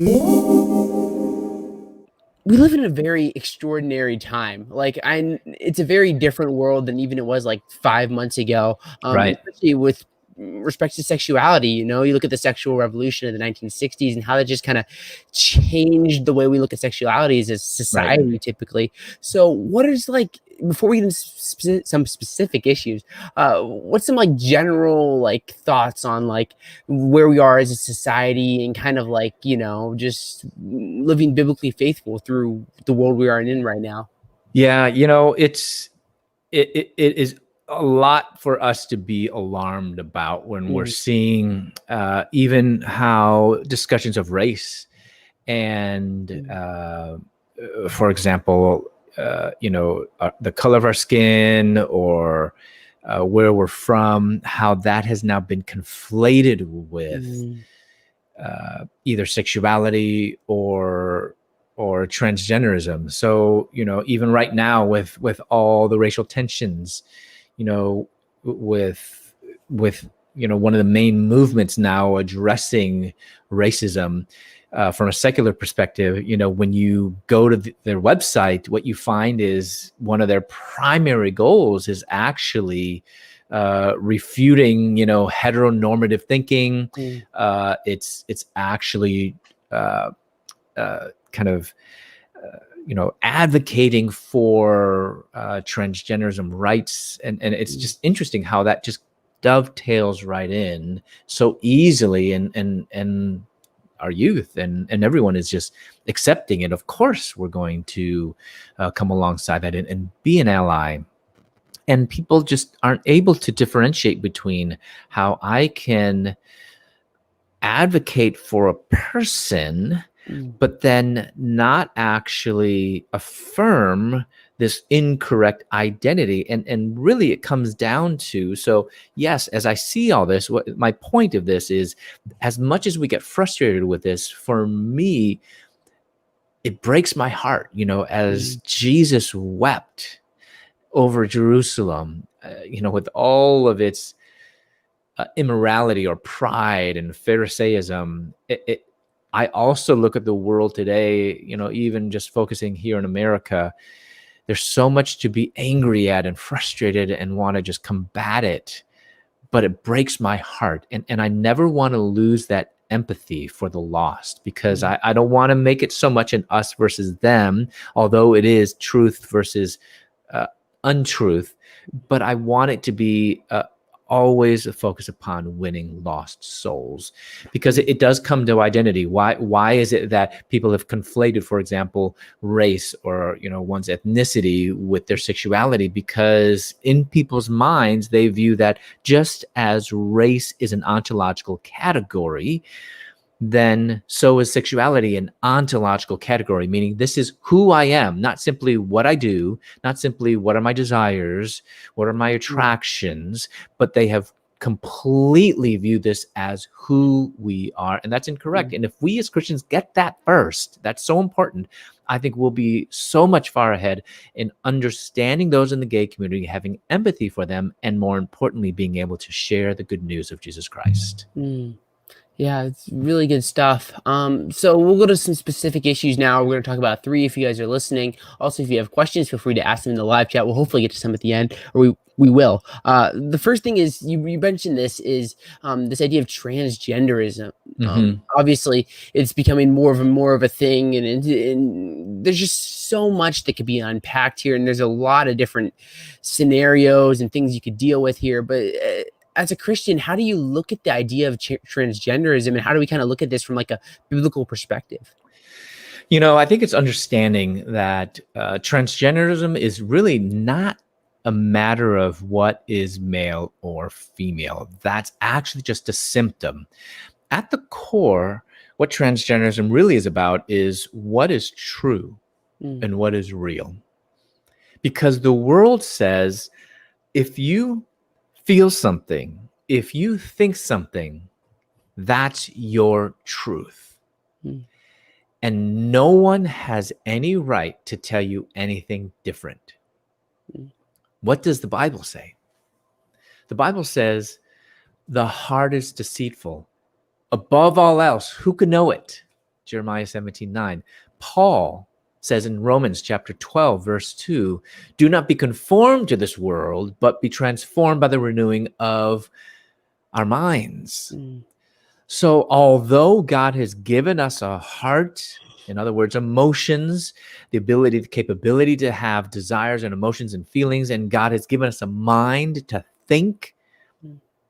We live in a very extraordinary time. It's a very different world than even it was like 5 months ago. Right. Especially with respect to sexuality. You look at the sexual revolution in the 1960s and how that just kind of changed the way we look at sexuality as a Right. society, typically. So, what is like before we get into some specific issues? What's some like general like thoughts on like where we are as a society and kind of like, just living biblically faithful through the world we are in right now? Yeah, it is a lot for us to be alarmed about when we're Mm, seeing even how discussions of race and mm, for example, the color of our skin or where we're from, how that has now been conflated with mm, either sexuality or transgenderism. So even right now with all the racial tensions, you know, with one of the main movements now addressing racism from a secular perspective, when you go to their website, what you find is one of their primary goals is actually refuting, heteronormative thinking. mm, It's actually uh, kind of advocating for transgenderism rights, and it's mm, just interesting how that just dovetails right in so easily, and our youth and everyone is just accepting it. Of course, we're going to come alongside that and be an ally. And people just aren't able to differentiate between how I can advocate for a person, mm, but then not actually affirm this incorrect identity. And really it comes down to, so yes, as I see all this, what my point of this is, as much as we get frustrated with this, for me, it breaks my heart, as mm, Jesus wept over Jerusalem, with all of its immorality or pride and Pharisaism. I also look at the world today, even just focusing here in America, there's so much to be angry at and frustrated and want to just combat it. But it breaks my heart. And I never want to lose that empathy for the lost, because mm, I don't want to make it so much an us versus them, although it is truth versus uh, untruth. But I want it to be always a focus upon winning lost souls, because mm, it does come to identity. Why is it that people have conflated, for example, race or one's ethnicity with their sexuality? Because in people's minds, they view that just as race is an ontological category, then so is sexuality an ontological category, meaning this is who I am, not simply what I do, not simply what are my desires, what are my mm, attractions, but they have completely viewed this as who we are. And that's incorrect. mm. And if we as Christians get that first, that's so important. I think we'll be so much far ahead in understanding those in the gay community, having empathy for them, and more importantly, being able to share the good news of Jesus Christ. Mm. Yeah, it's really good stuff. So we'll go to some specific issues now. We're going to talk about three if you guys are listening. Also, if you have questions, feel free to ask them in the live chat. We'll hopefully get to some at the end, or we will. The first thing is you mentioned this idea of transgenderism. Mm-hmm. Obviously, it's becoming more of a thing, and there's just so much that could be unpacked here, and there's a lot of different scenarios and things you could deal with here. But as a Christian, how do you look at the idea of transgenderism, and how do we kind of look at this from like a biblical perspective? I think it's understanding that transgenderism is really not a matter of what is male or female. That's actually just a symptom. At the core, what transgenderism really is about is what is true Mm, and what is real. Because the world says if you feel something, if you think something, that's your truth. mm, And no one has any right to tell you anything different. mm, What does the Bible say? The Bible says the heart is deceitful. Above all else, who can know it? Jeremiah 17:9. Paul says in Romans chapter 12, verse 2, do not be conformed to this world, but be transformed by the renewing of our minds. So although God has given us a heart, in other words, emotions, the capability to have desires and emotions and feelings, and God has given us a mind to think,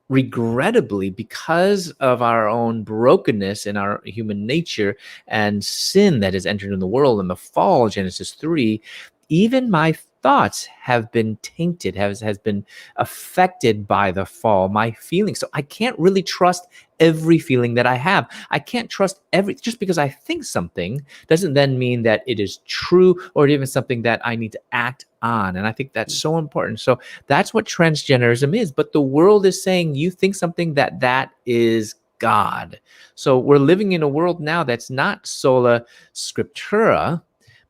regrettably, because of our own brokenness in our human nature and sin that has entered in the world in the fall, Genesis 3, even my thoughts have been tainted, has been affected by the fall, my feelings. So I can't really trust every feeling that I have. I can't trust just because I think something doesn't then mean that it is true or even something that I need to act on. And I think that's so important. So that's what transgenderism is. But the world is saying you think something that is God. So we're living in a world now that's not sola scriptura,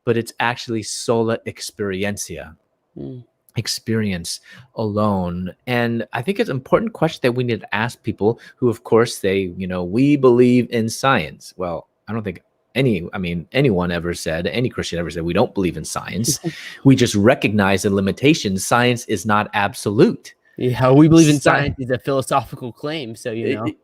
but it's actually sola experiencia. Experience alone. And I think it's an important question that we need to ask people who, of course, say, we believe in science. Well, I don't think anyone ever said, any Christian ever said, we don't believe in science. We just recognize the limitations. Science is not absolute. Yeah, we believe in science is a philosophical claim. So,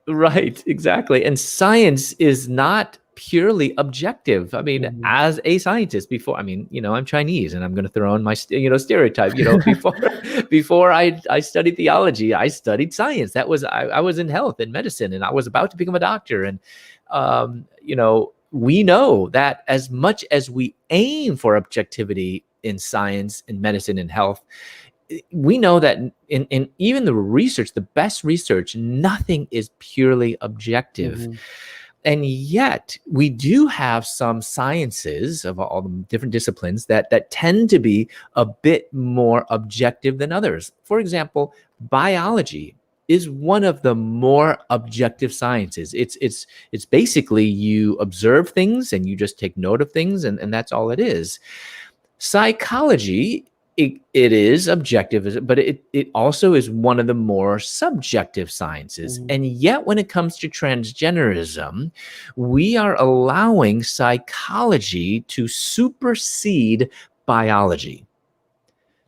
Right, exactly. And science is not purely objective. I mean, as a scientist, I'm Chinese, and I'm going to throw in my, stereotype. Before I studied theology, I studied science. I was in health and medicine, and I was about to become a doctor. And we know that as much as we aim for objectivity in science, in medicine, in health, we know that in even the research, the best research, nothing is purely objective. And yet we do have some sciences of all the different disciplines that tend to be a bit more objective than others. For example, biology is one of the more objective sciences. It's basically you observe things and you just take note of things, and that's all it is. Psychology, it is objective, but it also is one of the more subjective sciences. And yet when it comes to transgenderism, we are allowing psychology to supersede biology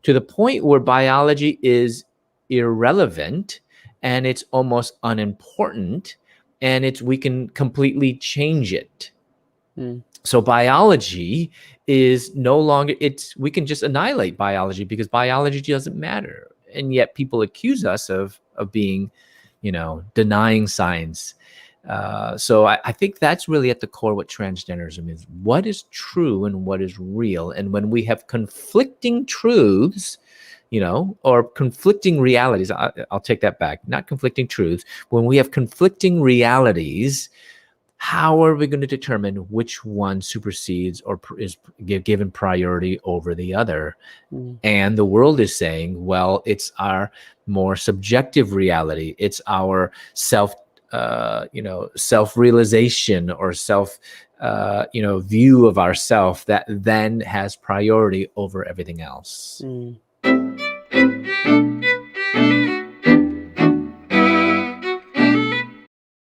to the point where biology is irrelevant and it's almost unimportant, and we can completely change it. So biology is no longer, we can just annihilate biology because biology doesn't matter. And yet people accuse us of being, denying science. So I think that's really at the core what transgenderism is. What is true and what is real? And when we have conflicting truths, or conflicting realities, I'll take that back, not conflicting truths. When we have conflicting realities, how are we going to determine which one supersedes or is given priority over the other? And the world is saying, well, it's our more subjective reality. It's our self-realization or view of ourself that then has priority over everything else.